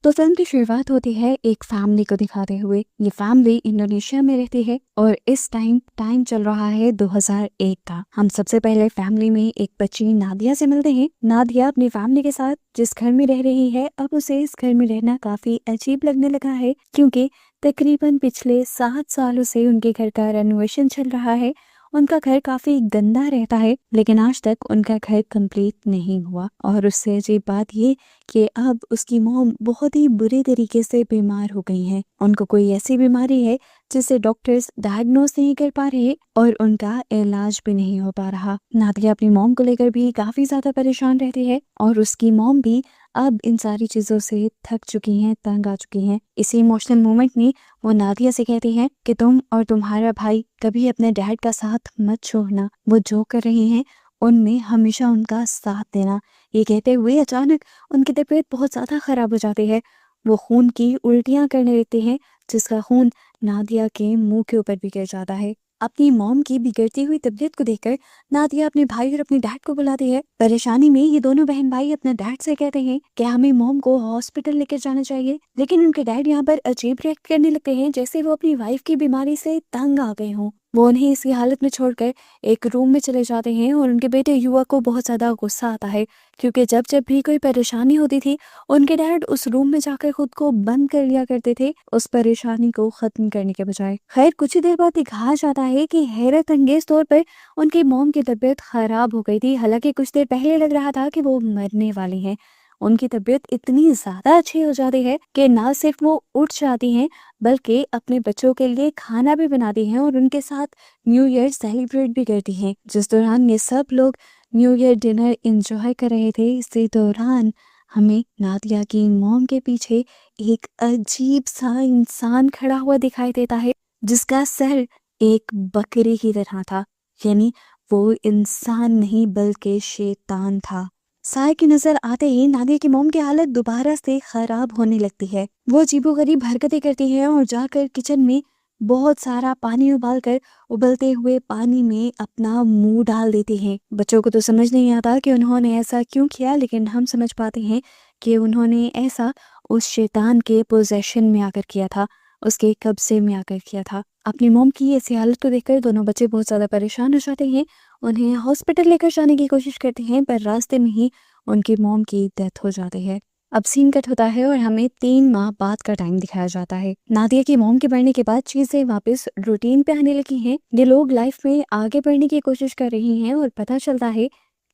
तो फिल्म की शुरुआत होती है एक फैमिली को दिखाते हुए। ये फैमिली इंडोनेशिया में रहती है और इस टाइम चल रहा है 2001 का। हम सबसे पहले फैमिली में एक बच्ची नादिया से मिलते हैं। नादिया अपनी फैमिली के साथ जिस घर में रह रही है, अब उसे इस घर में रहना काफी अजीब लगने लगा है, क्योंकि तकरीबन पिछले 7 सालों से उनके घर का रेनोवेशन चल रहा है। उनका घर काफी गंदा रहता है, लेकिन आज तक उनका घर कंप्लीट नहीं हुआ। और उससे अजीब बात ये कि अब उसकी मॉम बहुत ही बुरे तरीके से बीमार हो गई हैं। उनको कोई ऐसी बीमारी है जिसे डॉक्टर्स डायग्नोस नहीं कर पा रहे और उनका इलाज भी नहीं हो पा रहा। नादिया अपनी मॉम को लेकर भी काफी ज्यादा परेशान रहती है और उसकी मॉम भी अब इन सारी चीजों से थक चुकी हैं, तंग आ चुकी हैं। इसी इमोशनल मोमेंट में वो नादिया से कहती है कि तुम और तुम्हारा भाई कभी अपने डैड का साथ मत छोड़ना। वो जो कर रहे हैं उनमें हमेशा उनका साथ देना। ये कहते हुए अचानक उनकी तबीयत बहुत ज़्यादा ख़राब हो जाती है। वो खून की उल्टियाँ करने लगते हैं, जिसका खून नादिया के मुंह के ऊपर भी गिर जाता है। अपनी मॉम की बिगड़ती हुई तबीयत को देखकर नादिया अपने भाई और अपने डैड को बुलाती है। परेशानी में ये दोनों बहन भाई अपने डैड से कहते हैं कि हमें मॉम को हॉस्पिटल लेकर जाना चाहिए, लेकिन उनके डैड यहाँ पर अजीब रिएक्ट करने लगते हैं, जैसे वो अपनी वाइफ की बीमारी से तंग आ गए हों। वो उन्हें इसी हालत में छोड़कर एक रूम में चले जाते हैं और उनके बेटे युवा को बहुत ज्यादा गुस्सा आता है, क्योंकि जब जब भी कोई परेशानी होती थी उनके डैड उस रूम में जाकर खुद को बंद कर लिया करते थे, उस परेशानी को खत्म करने के बजाय। खैर, कुछ ही देर बाद दिखाया जाता है कि हैरत अंगेज तौर पर उनकी मॉम की तबीयत खराब हो गई थी। हालांकि कुछ देर पहले लग रहा था कि वो मरने वाली हैं। उनकी तबीयत इतनी ज्यादा अच्छी हो जाती है कि ना सिर्फ वो उठ जाती हैं, बल्कि अपने बच्चों के लिए खाना भी बनाती हैं और उनके साथ न्यू ईयर सेलिब्रेट भी करती हैं। जिस दौरान ये सब लोग न्यू ईयर डिनर एंजॉय कर रहे थे, इसी दौरान हमें नादिया की मॉम के पीछे एक अजीब सा इंसान खड़ा हुआ दिखाई देता है, जिसका सर एक बकरी की तरह था। यानी वो इंसान नहीं बल्कि शैतान था। साय की नजर आते ही नादिया की मॉम की हालत दोबारा से खराब होने लगती है। वो अजीबोगरीब हरकतें करती है और जाकर किचन में बहुत सारा पानी उबालकर उबलते हुए पानी में अपना मुंह डाल देती हैं। बच्चों को तो समझ नहीं आता कि उन्होंने ऐसा क्यों किया, लेकिन हम समझ पाते हैं कि उन्होंने ऐसा उस शैतान के पोजेशन में आकर किया था, उसके कब्जे में आकर किया था। अपनी मॉम की ऐसी हालत को देखकर दोनों बच्चे बहुत ज्यादा परेशान हो जाते हैं। उन्हें हॉस्पिटल लेकर जाने की कोशिश करते हैं, पर रास्ते में ही उनकी मॉम की डेथ हो जाती है। अब सीन कट होता है और हमें 3 माह बाद का टाइम दिखाया जाता है। नादिया की मॉम के मरने के बाद चीजें वापस रूटीन पे आने लगी हैं। ये लोग लाइफ में आगे बढ़ने की कोशिश कर रही हैं और पता चलता है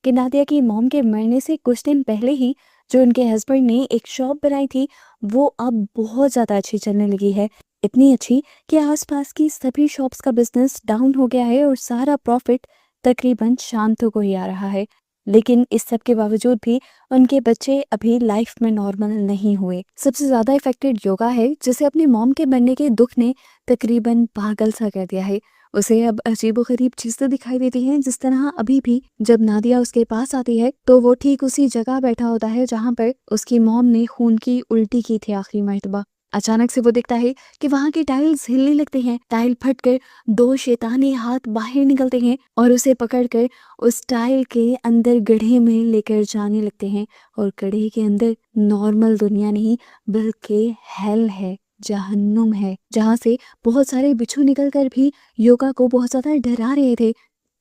कि नादिया की मॉम के मरने से कुछ दिन पहले ही जो उनके हस्बैंड ने एक शॉप बनाई थी, वो अब बहुत ज्यादा अच्छी चलने लगी है। इतनी अच्छी कि आसपास की सभी शॉप्स का बिजनेस डाउन हो गया है और सारा प्रॉफिट तकरीबन शांतों को ही आ रहा है। लेकिन इस सब के बावजूद भी उनके बच्चे अभी लाइफ में नॉर्मल नहीं हुए। सबसे ज्यादा इफेक्टेड योगा है, जिसे अपनी मॉम के मरने के दुख ने तकरीबन पागल सा कर दिया है। उसे अब अजीबोगरीब चीजें दिखाई देती हैं। जिस तरह अभी भी जब नादिया उसके पास आती है तो वो ठीक उसी जगह बैठा होता है जहाँ पर उसकी मॉम ने खून की उल्टी की थी आखिरी मर्तबा। अचानक से वो देखता है कि वहां की टाइल्स हिलने लगते हैं। टाइल फटकर 2 शैतानी हाथ बाहर निकलते हैं और उसे पकड़कर उस टाइल के अंदर गड्ढे में लेकर जाने लगते हैं। और गड्ढे के अंदर नॉर्मल दुनिया नहीं बल्कि हेल है, जहन्नुम है, जहाँ से बहुत सारे बिच्छू निकलकर भी योगा को बहुत ज्यादा डरा रहे थे।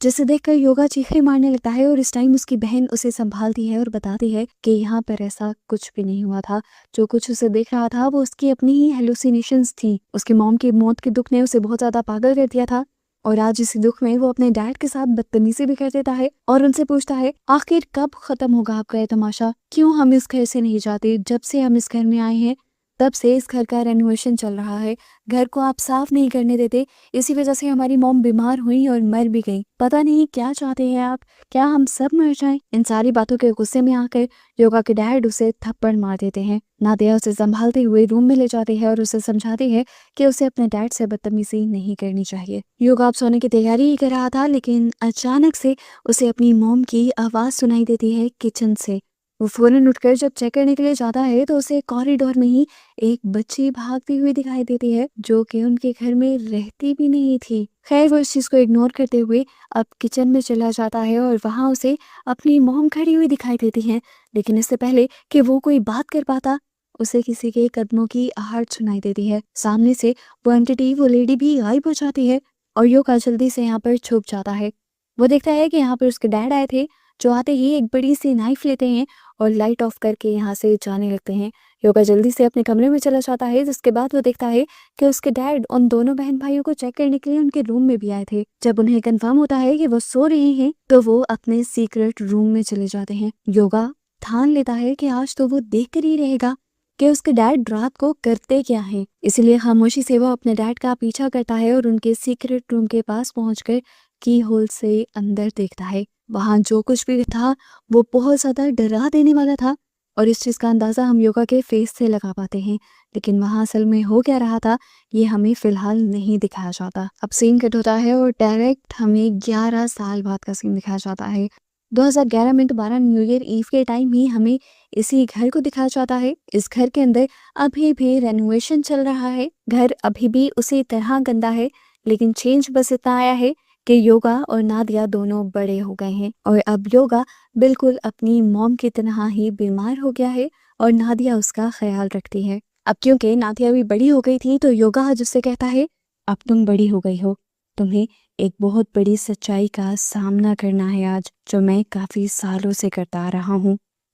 जिसे देखकर योगा चीखें मारने लगता है और इस टाइम उसकी बहन उसे संभालती है और बताती है कि यहाँ पर ऐसा कुछ भी नहीं हुआ था। जो कुछ उसे देख रहा था वो उसकी अपनी ही हेलुसिनेशंस थी। उसकी मॉम की मौत के दुख ने उसे बहुत ज्यादा पागल कर दिया था और आज इसी दुख में वो अपने डैड के साथ बदतमीजी भी कर देता है और उनसे पूछता है, आखिर कब खत्म होगा आपका ये तमाशा? क्यों हम इस घर से नहीं जाते? जब से हम इस घर में आए हैं तब से इस घर का रेनोवेशन चल रहा है, घर को आप साफ नहीं करने देते, इसी वजह से हमारी मॉम बीमार हुई और मर भी गई। पता नहीं क्या चाहते हैं आप, क्या हम सब मर जाएं? इन सारी बातों के गुस्से में आकर योगा के डैड उसे थप्पड़ मार देते हैं। नादिया उसे संभालते हुए रूम में ले जाती है और उसे समझाती है कि उसे अपने डैड से बदतमीजी नहीं करनी चाहिए। योगा अब सोने की तैयारी ही कर रहा था, लेकिन अचानक से उसे अपनी मॉम की आवाज सुनाई देती है किचन से। वो फौरन उठकर जब चेक करने के लिए जाता है तो उसे कॉरिडोर में ही एक बच्ची भागती हुई दिखाई देती है, जो कि उनके घर में रहती भी नहीं थी। खैर, वो इस चीज को इग्नोर करते हुए अब किचन में चला जाता है और वहां उसे अपनी मॉम खड़ी हुई दिखाई देती है। लेकिन इससे पहले कि वो कोई बात कर पाता, उसे किसी के कदमों की आहट सुनाई देती है। सामने से वो एंटिटी, वो लेडी भी गायब हो जाती है और योगा जल्दी से यहाँ पर छुप जाता है। वो देखता है कि यहाँ पर उसके डैड आए थे, जो आते ही एक बड़ी सी नाइफ लेते हैं और लाइट ऑफ करके यहाँ से जाने लगते हैं। योगा जल्दी से अपने कमरे में चला जाता है, जिसके बाद वो देखता है कि उसके डैड उन दोनों बहन भाइयों को चेक करने के लिए उनके रूम में भी आए थे। जब उन्हें कंफर्म होता है कि वो सो रही हैं, तो वो अपने सीक्रेट रूम में चले जाते हैं। योगा ठान लेता है कि आज तो वो देख कर ही रहेगा कि उसके डैड रात को करते क्या हैं। इसीलिए खामोशी से वो अपने डैड का पीछा करता है और उनके सीक्रेट रूम के पास पहुंचकर की होल से अंदर देखता है। वहां जो कुछ भी था वो बहुत ज्यादा डरा देने वाला था और इस चीज का अंदाजा हम योगा के फेस से लगा पाते हैं। लेकिन वहां असल में हो क्या रहा था ये हमें फिलहाल नहीं दिखाया जाता। अब सीन कट होता है और डायरेक्ट हमें 11 साल बाद का सीन दिखाया जाता है। 2011 में दोबारा न्यू ईयर ईव के टाइम ही हमें इसी घर को दिखाया जाता है। इस घर के अंदर अभी भी रेनोवेशन चल रहा है। घर अभी भी उसी तरह गंदा है, लेकिन चेंज बस इतना आया है कि योगा और नादिया दोनों बड़े हो गए हैं और अब योगा बिल्कुल अपनी मॉम की तरह ही बीमार हो गया है और नादिया उसका ख्याल रखती है। अब क्योंकि नादिया भी बड़ी हो गई थी तो योगा आज उससे कहता है, अब तुम बड़ी हो गई हो, तुम्हें एक बहुत बड़ी सच्चाई का सामना करना है आज, जो मैं काफी सालों से करता आ रहा हूँ।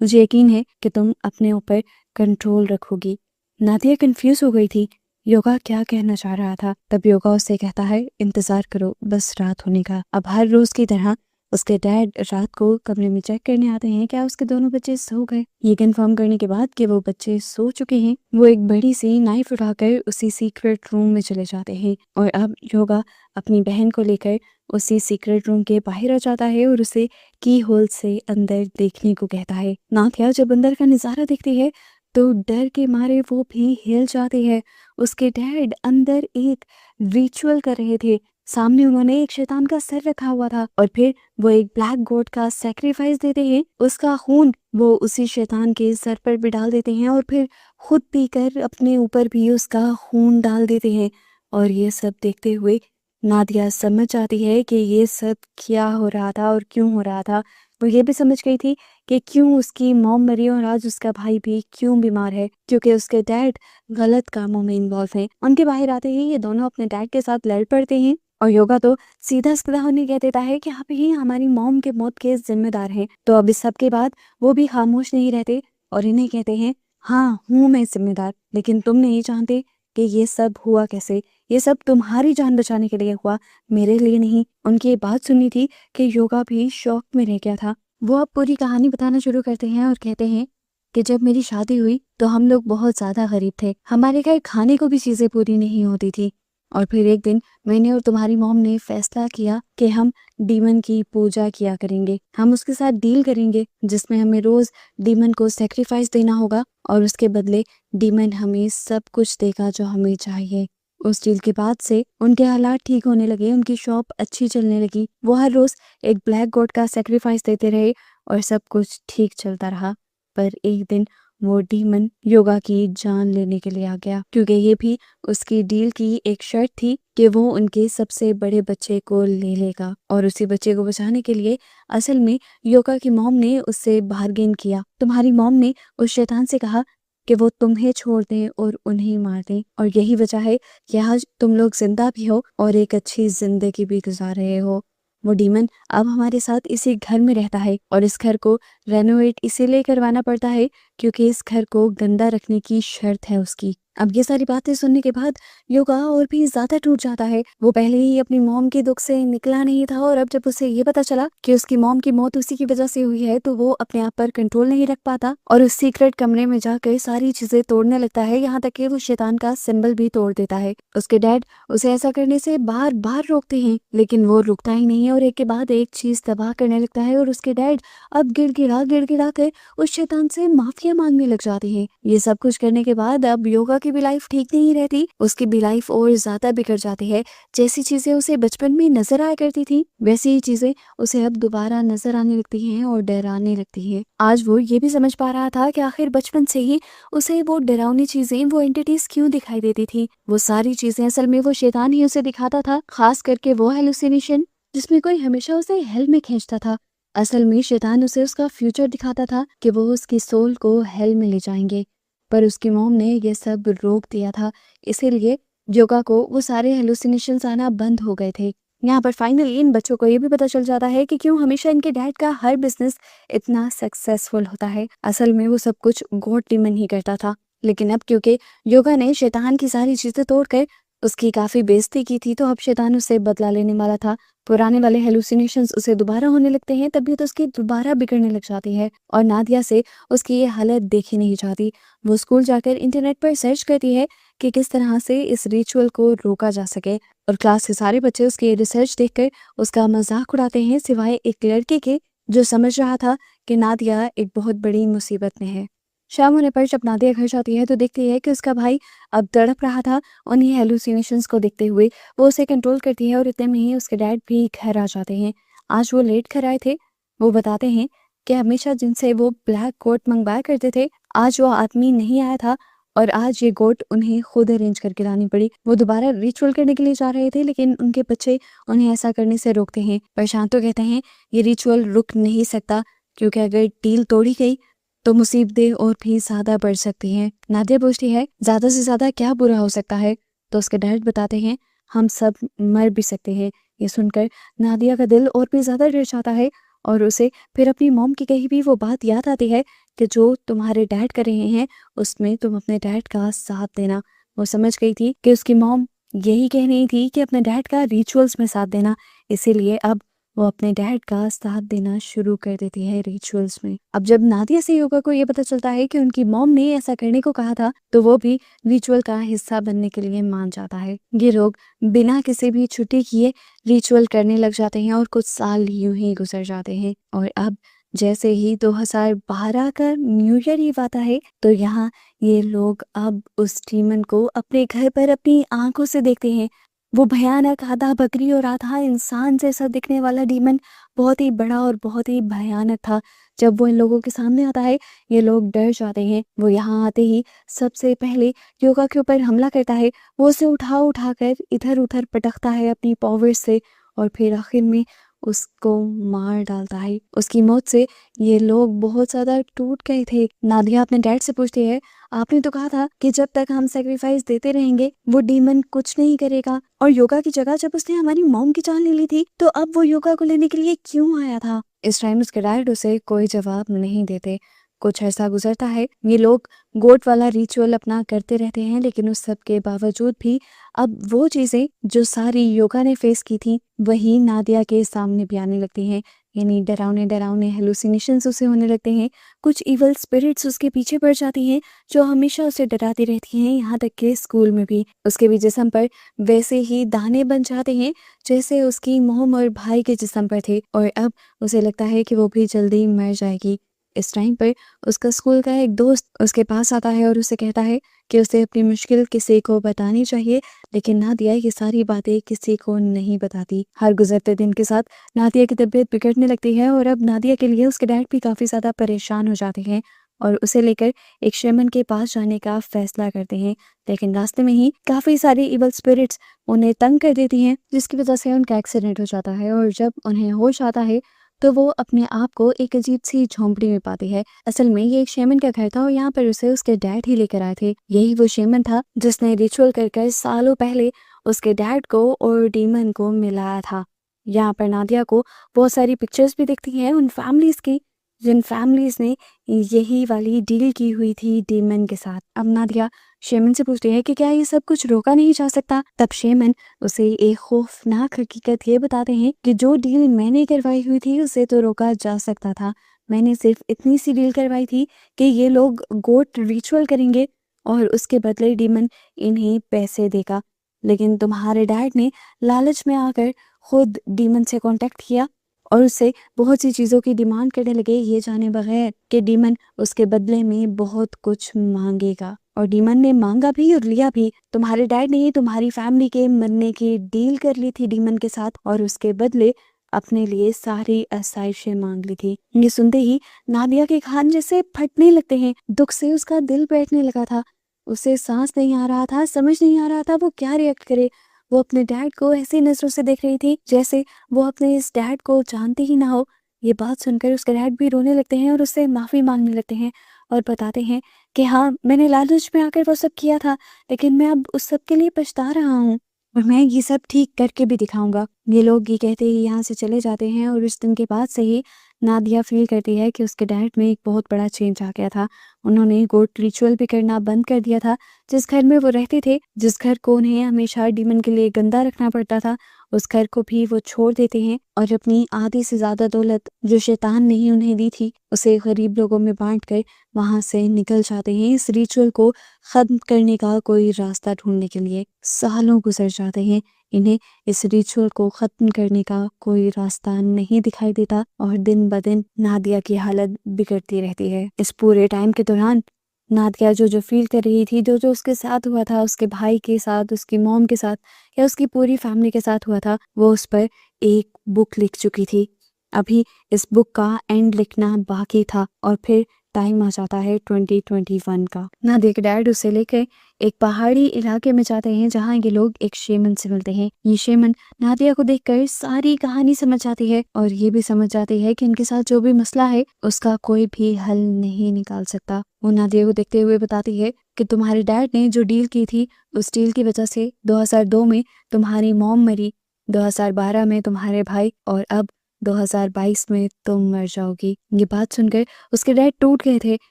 मुझे यकीन है कि तुम अपने ऊपर कंट्रोल रखोगी। नादिया कंफ्यूज हो गई थी योगा क्या कहना चाह रहा था। तब योगा उससे कहता है, इंतजार करो बस रात होने का। अब हर रोज की तरह उसके डैड रात को कमरे में चेक करने आते हैं क्या उसके दोनों बच्चे सो गए। ये कंफर्म करने के बाद कि वो बच्चे सो चुके हैं, वो एक बड़ी सी नाइफ उठाकर उसी सीक्रेट रूम में चले जाते हैं और अब योगा अपनी बहन को लेकर उसी सीक्रेट रूम के बाहर आ जाता है और उसे की होल से अंदर देखने को कहता है। नादिया जब अंदर का नजारा देखती है तो डर के मारे वो भी हिल जाती है। उसके डैड अंदर एक रिचुअल कर रहे थे। सामने उन्होंने एक शैतान का सर रखा हुआ था और फिर वो एक ब्लैक गोट का सैक्रिफाइस देते हैं। उसका खून वो उसी शैतान के सर पर भी डाल देते हैं और फिर खुद पीकर अपने ऊपर भी उसका खून डाल देते हैं। और ये सब देखते हुए नादिया समझ जाती है कि ये सब क्या हो रहा था और क्यों हो रहा था। वो ये भी समझ गई थी कि क्यों उसकी मॉम मरी और आज उसका भाई भी क्यों बीमार है, क्योंकि उसके डैड गलत कामों में इन्वॉल्व हैं। उनके बाहर आते ही ये दोनों अपने डैड के साथ लड़ पड़ते हैं और योगा तो सीधा सीधा उन्हें कह देता है कि आप ही हमारी मॉम के मौत के जिम्मेदार हैं। तो अब इस सब के बाद वो भी खामोश नहीं रहते और इन्हें कहते हैं, हाँ हूँ मैं जिम्मेदार, लेकिन तुम नहीं जानते कि ये सब हुआ कैसे। ये सब तुम्हारी जान बचाने के लिए हुआ, मेरे लिए नहीं। उनकी ये बात सुनी थी कि योगा भी शॉक में रह गया था। वो अब पूरी कहानी बताना शुरू करते हैं और कहते हैं कि जब मेरी शादी हुई तो हम लोग बहुत ज्यादा गरीब थे, हमारे घर खाने को भी चीजें पूरी नहीं होती थी। और फिर एक दिन मैंने और तुम्हारी मॉम ने फैसला किया कि हम डीमन की पूजा किया करेंगे। हम उसके साथ डील करेंगे जिसमें हमें रोज डीमन को सेक्रीफाइस देना होगा और उसके बदले डीमन हमें सब कुछ देगा जो हमें चाहिए। उस डील के बाद से उनके हालात ठीक होने लगे, उनकी शॉप अच्छी चलने लगी। वो हर रोज एक ब्लैक गॉड का सेक्रीफाइस देते रहे और सब कुछ ठीक चलता रहा। पर एक दिन वो डीमन योगा की जान लेने के लिए आ गया, क्योंकि ये भी उसकी डील की एक शर्त थी कि वो उनके सबसे बड़े बच्चे को ले लेगा। और उसी बच्चे को बचाने के लिए असल में योगा की मॉम ने उससे बार्गेन किया। तुम्हारी मॉम ने उस शैतान से कहा कि वो तुम्हें छोड़ दें और उन्हें मार दें, और यही वजह है कि आज तुम लोग जिंदा भी हो और एक अच्छी जिंदगी भी गुजार रहे हो। वो डीमन अब हमारे साथ इसी घर में रहता है और इस घर को रेनोवेट इसीलिए करवाना पड़ता है क्योंकि इस घर को गंदा रखने की शर्त है उसकी। अब ये सारी बातें सुनने के बाद योगा और भी ज्यादा टूट जाता है। वो पहले ही अपनी मॉम के दुख से निकला नहीं था और अब जब उसे ये पता चला कि उसकी मॉम की मौत उसी की वजह से हुई है तो वो अपने आप पर कंट्रोल नहीं रख पाता और उस सीक्रेट कमरे में जाकर सारी चीजें तोड़ने लगता है, यहाँ तक कि वो शैतान का सिंबल भी तोड़ देता है। उसके डैड उसे ऐसा करने से बार बार रोकते हैं लेकिन वो रुकता ही नहीं है और एक के बाद एक चीज तबाह करने लगता है और उसके डैड अब गिड़गिड़ा कर उस शैतान से माफिया मांगने लग जाते हैं। ये सब कुछ करने के बाद अब योगा की भी लाइफ ठीक नहीं रहती, उसकी भी लाइफ और ज्यादा बिगड़ जाती है। जैसी चीजें उसे बचपन में नजर आया करती थी वैसी ही चीजें उसे अब दोबारा नजर आने लगती हैं और डराने लगती है। आज वो ये भी समझ पा रहा था कि आखिर बचपन से ही उसे वो डरावनी चीजें, वो एंटिटीज क्यों दिखाई देती थी। वो सारी चीजें असल में वो शैतान ही उसे दिखाता था, खास करके वो हेलुसिनेशन जिसमें कोई हमेशा उसे हेल में खींचता था। असल में शैतान उसे उसका फ्यूचर दिखाता था कि वो उसकी सोल को हेल में ले जाएंगे। पर उसकी मॉम ने ये सब रोक दिया था, इसीलिए योगा को वो सारे हेलुसिनेशंस आना बंद हो गए थे। यहाँ पर फाइनली इन बच्चों को ये भी पता चल जाता है कि क्यों हमेशा इनके डैड का हर बिजनेस इतना सक्सेसफुल होता है। असल में वो सब कुछ गॉड डीमन ही करता था, लेकिन अब क्योंकि योगा ने शैतान की सारी चीजें तोड़कर उसकी काफी बेइज्जती की थी, तो अब शैतान उससे बदला लेने वाला था। पुराने वाले हेलुसिनेशंस उसे दोबारा होने लगते हैं, तबीयत उसकी दोबारा बिगड़ने लग जाती है और नादिया से उसकी ये हालत देखी नहीं जाती। वो स्कूल जाकर इंटरनेट पर सर्च करती है कि किस तरह से इस रिचुअल को रोका जा सके, और क्लास के सारे बच्चे उसकी रिसर्च देखकर उसका मजाक उड़ाते हैं, सिवाय एक लड़के के जो समझ रहा था कि नादिया एक बहुत बड़ी मुसीबत में है। शाम होने पर जब नादिया घर जाती है तो देखती है कि उसका भाई अब तड़प रहा था उन्हीं हेलुसिनेशंस को देखते हुए। वो उसे कंट्रोल करती है और इतने में ही उसके डैड भी घर आ जाते हैं। आज वो लेट घर आए थे। वो बताते हैं कि हमेशा जिनसे वो ब्लैक कोट मंगवाया करते थे, आज वो आदमी नहीं आया था और आज ये कोट उन्हें खुद अरेंज करके लानी पड़ी। वो दोबारा रिचुअल करने के लिए जा रहे थे, लेकिन उनके बच्चे उन्हें ऐसा करने से रोकते हैं। प्रशांत तो कहते हैं ये रिचुअल रुक नहीं सकता, क्योंकि अगर डील तोड़ी गई तो मुसीबतें और भी ज्यादा बढ़ सकती हैं। नादिया पूछती है ज्यादा से ज्यादा क्या बुरा हो सकता है, तो उसके डैड बताते हैं हम सब मर भी सकते हैं। ये सुनकर नादिया का दिल और भी ज्यादा डर जाता है और उसे फिर अपनी मॉम की कही भी वो बात याद आती है कि जो तुम्हारे डैड कर रहे हैं उसमें तुम अपने डैड का साथ देना। वो समझ गई थी कि उसकी मॉम यही कह रही थी कि अपने डैड का रिचुअल्स में साथ देना, इसीलिए अब वो अपने डैड का साथ देना शुरू कर देती है रिचुअल्स में। अब जब नादिया से योगा को ये पता चलता है कि उनकी मॉम ने ऐसा करने को कहा था, तो वो भी रिचुअल का हिस्सा बनने के लिए मान जाता है। ये लोग बिना किसी भी छुट्टी किए रिचुअल करने लग जाते हैं और कुछ साल यूं ही गुजर जाते हैं। और अब जैसे ही 2012 का न्यू ईयर ईव आता है, तो यहाँ ये लोग अब उस डीमन को अपने घर पर अपनी आंखों से देखते हैं। वो भयानक आधा बकरी और आधा इंसान जैसा दिखने वाला डीमन बहुत ही बड़ा और बहुत ही भयानक था। जब वो इन लोगों के सामने आता है, ये लोग डर जाते हैं। वो यहाँ आते ही सबसे पहले योगा के ऊपर हमला करता है। वो उसे उठा उठा कर इधर उधर पटकता है अपनी पावर से, और फिर आखिर में उसको मार डालता है। उसकी मौत से ये लोग बहुत ज्यादा टूट गए थे। नादिया अपने डैड से पूछती है आपने तो कहा था कि जब तक हम सेक्रीफाइस देते रहेंगे वो डीमन कुछ नहीं करेगा, और योगा की जगह जब उसने हमारी मॉम की जान ले ली थी, तो अब वो योगा को लेने के लिए क्यों आया था। इस टाइम उसके डैड उसे कोई जवाब नहीं देते। कुछ ऐसा गुजरता है, ये लोग गोट वाला रिचुअल अपना करते रहते हैं, लेकिन उस सब के बावजूद भी अब वो चीजें जो सारी योगा ने फेस की थी वही नादिया के सामने भी आने लगती हैं। यानी डरावने डरावने हेलुसिनेशंस उसे होने लगते हैं। कुछ इवल स्पिरिट्स उसके पीछे पड़ जाती हैं जो हमेशा उसे डराती रहती हैं, यहाँ तक कि स्कूल में भी। उसके भी जिस्म पर वैसे ही दाने बन जाते हैं जैसे उसकी मोम और भाई के जिस्म पर थे, और अब उसे लगता है कि वो भी जल्दी मर जाएगी। इस टाइम पर उसका स्कूल का एक दोस्त उसके पास आता है और उसे कहता है कि उसे अपनी मुश्किल किसी को बतानी चाहिए, लेकिन नादिया ये सारी बातें किसी को नहीं बताती। हर गुजरते दिन के साथ नादिया की तबीयत बिगड़ने लगती है और अब नादिया के लिए उसके डैड भी काफी ज्यादा परेशान हो जाते हैं और उसे लेकर एक शेमन के पास जाने का फैसला करते हैं। लेकिन रास्ते में ही काफी सारी इवल स्पिरिट्स उन्हें तंग कर देती हैं, जिसकी वजह से उनका एक्सीडेंट हो जाता है और जब उन्हें होश आता है तो वो अपने आप को एक अजीब सी झोंपड़ी में पाती है। असल में ये एक शेमन का घर था और यहाँ पर उसे उसके डैड ही लेकर आए थे। यही वो शेमन था जिसने रिचुअल कर सालों पहले उसके डैड को और डीमन को मिलाया था। यहाँ पर नादिया को बहुत सारी पिक्चर्स भी दिखती हैं उन फैमिलीज की, जिन फैमिलीज ने यही वाली डील की हुई थी डीमन के साथ। अब नादिया शेमन से पूछती है कि क्या ये सब कुछ रोका नहीं जा सकता। तब शेमन उसे एक खौफनाक हकीकत ये बताते हैं कि जो डील मैंने करवाई हुई थी उसे तो रोका जा सकता था। मैंने सिर्फ इतनी सी डील करवाई थी कि ये लोग गोट रिचुअल करेंगे और उसके बदले डीमन इन्हें पैसे देगा। लेकिन तुम्हारे डैड ने लालच में आकर खुद डीमन से कांटेक्ट किया और उससे बहुत सी चीज़ों की डिमांड करने लगे, ये जाने बगैर कि डीमन उसके बदले में बहुत कुछ मांगेगा। और डीमन ने मांगा भी और लिया भी। तुम्हारे डैड ने तुम्हारी फैमिली के मरने की डील कर ली थी डीमन के साथ और उसके बदले अपने लिए सारी आसाइशें मांग ली थी। ये सुनते ही नादिया के कान जैसे फटने लगते हैं। दुख से उसका दिल बैठने लगा था। उसे सांस नहीं आ रहा था, समझ नहीं आ रहा था वो क्या रिएक्ट करे। वो अपने डैड को ऐसी नजरों से देख रही थी जैसे वो अपने इस डैड को जानती ही ना हो। ये बात सुनकर उसके डैड भी रोने लगते हैं और उससे माफी मांगने लगते हैं। और बताते हैं कि हाँ, मैंने लालच में आकर वो सब किया था, लेकिन मैं अब उस सब के लिए पछता रहा हूँ और मैं ये सब ठीक करके भी दिखाऊंगा। ये लोग ये कहते ही यहाँ से चले जाते हैं और उस दिन के बाद से ही नादिया फील करती है कि उसके डाइट में एक बहुत बड़ा चेंज आ गया था। उन्होंने गोट रिचुअल भी करना बंद कर दिया था। जिस घर में वो रहते थे, जिस घर को उन्हें हमेशा डीमन के लिए गंदा रखना पड़ता था, उस घर को भी वो छोड़ देते हैं और अपनी आधी से ज्यादा दौलत जो शैतान ने ही उन्हें दी थी, उसे गरीब लोगों में बांट कर वहां से निकल जाते हैं। इस रिचुअल को खत्म करने का कोई रास्ता ढूंढने के लिए सालों गुजर जाते हैं। इन्हें इस रिचुअल को खत्म करने का कोई रास्ता नहीं दिखाई देता और दिन ब दिन नादिया की हालत बिगड़ती रहती है। इस पूरे टाइम के दौरान नादिया जो फील कर रही थी, जो उसके साथ हुआ था, उसके भाई के साथ, उसकी मॉम के साथ या उसकी पूरी फैमिली के साथ हुआ था, वो उस पर एक बुक लिख चुकी थी। अभी इस बुक का एंड लिखना बाकी था और फिर टाइम आ जाता है 2021 का। नादिया के डैड उसे लेकर एक पहाड़ी इलाके में जाते हैं जहाँ ये लोग एक शेमन से मिलते हैं। ये शेमन नादिया को देखकर सारी कहानी समझ जाती है और ये भी समझ जाती है कि इनके साथ जो भी मसला है उसका कोई भी हल नहीं निकाल सकता। वो नादिया को देखते हुए बताती है कि तुम्हारे डैड ने जो डील की थी, उस डील की वजह से 2002 में तुम्हारी मॉम मरी, 2012 में तुम्हारे भाई और अब 2022 में तुम मर जाओगी। ये बात सुनकर उसके डैड टूट गए थे।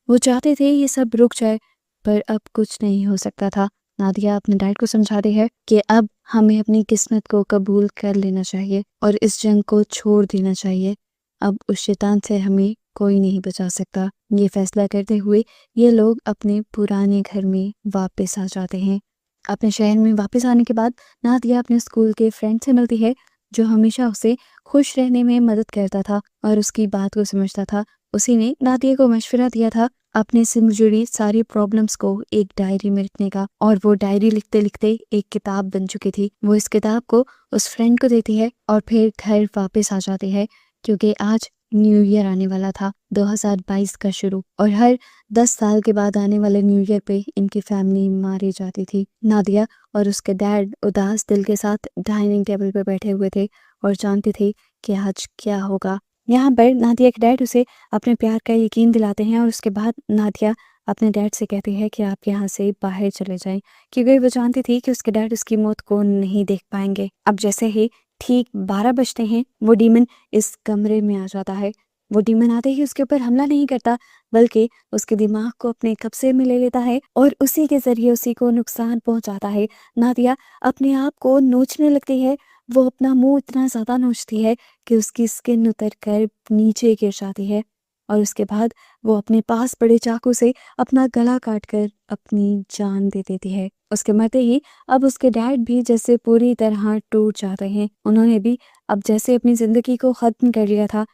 वो चाहते थे ये सब रुक जाए, पर अब कुछ नहीं हो सकता था। नादिया अपने डैड को समझाती है कि अब हमें अपनी किस्मत को कबूल कर लेना चाहिए और इस जंग को छोड़ देना चाहिए। अब उस शैतान से हमें कोई नहीं बचा सकता। ये फैसला करते हुए ये लोग अपने पुराने घर में वापस आ जाते हैं। अपने शहर में वापस आने के बाद नादिया अपने स्कूल के फ्रेंड से मिलती है जो हमेशा उसे खुश रहने में मदद करता था और उसकी बात को समझता था। उसी ने नादिया को मशवरा दिया था अपने से जुड़ी सारी प्रॉब्लम्स को एक डायरी में लिखने का, और वो डायरी लिखते लिखते एक किताब बन चुकी थी। वो इस किताब को उस फ्रेंड को देती है और फिर घर वापस आ जाती है क्योंकि आज न्यू ईयर आने वाला था, 2022 का शुरू, और हर 10 साल के बाद आने वाले न्यू ईयर पे इनकी फैमिली मारी जाती थी। नादिया और उसके डैड उदास दिल के साथ डाइनिंग टेबल पर बैठे हुए थे और जानते थे कि आज क्या होगा। यहाँ पर नादिया के डैड उसे अपने प्यार का यकीन दिलाते हैं और उसके बाद नादिया अपने डैड से कहती है कि आप यहाँ से बाहर चले जाएं, क्योंकि वो जानती थी कि उसके डैड उसकी मौत को नहीं देख पाएंगे। अब जैसे ही ठीक 12 बजते हैं, वो डीमन इस कमरे में आ जाता है। वो डीमन आते ही उसके ऊपर हमला नहीं करता, बल्कि उसके दिमाग को अपने कब्जे में ले लेता है और उसी के जरिए उसी को नुकसान पहुंचाता है। नादिया अपने आप को नोचने लगती है। वो अपना मुंह इतना ज्यादा नोचती है कि उसकी स्किन उतर कर नीचे गिर जाती है और उसके बाद वो अपने पास पड़े चाकू से अपना गला काटकर अपनी जान दे देती है। उसके मरते ही अब उसके डैड भी जैसे पूरी तरह टूट जाते हैं। उन्होंने भी अब जैसे अपनी जिंदगी को खत्म कर लिया था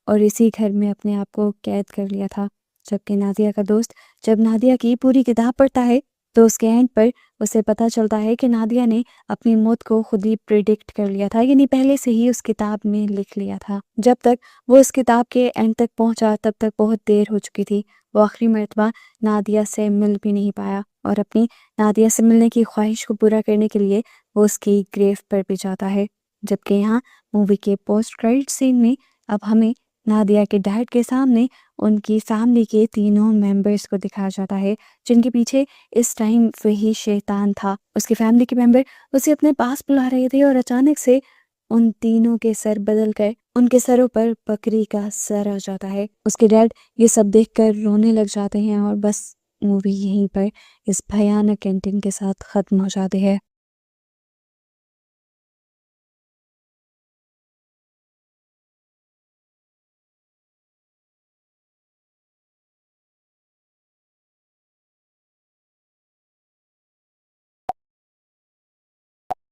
और इसी घर में अपने आप को कैद कर लिया था। जबकि नादिया का दोस्त जब नादिया की पूरी किताब पढ़ता है तो उसके एंड पर उसे पता चलता है कि नादिया ने अपनी मौत को खुद ही प्रिडिक्ट कर लिया था, यानी पहले से ही उस किताब में लिख लिया था। जब तक वो इस किताब के एंड तक पहुंचा तब तक बहुत देर हो चुकी थी। वो आखिरी मर्तबा नादिया से मिल भी नहीं पाया और अपनी नादिया से मिलने की ख्वाहिश को पूरा करने के लिए वो उसकी ग्रेव पर भी जाता है। जबकि यहाँ मूवी के पोस्ट क्रेडिट सीन में अब हमें नादिया के डैड के सामने उनकी फैमिली के तीनों मेंबर्स को दिखाया जाता है, जिनके पीछे इस टाइम वही शैतान था। उसकी फैमिली के मेंबर उसे अपने पास बुला रहे थे और अचानक से उन तीनों के सर बदल कर उनके सरों पर बकरी का सर आ जाता है। उसके डैड ये सब देखकर रोने लग जाते हैं और बस मूवी यहीं पर इस भयानक एंडिंग के साथ खत्म हो जाती है।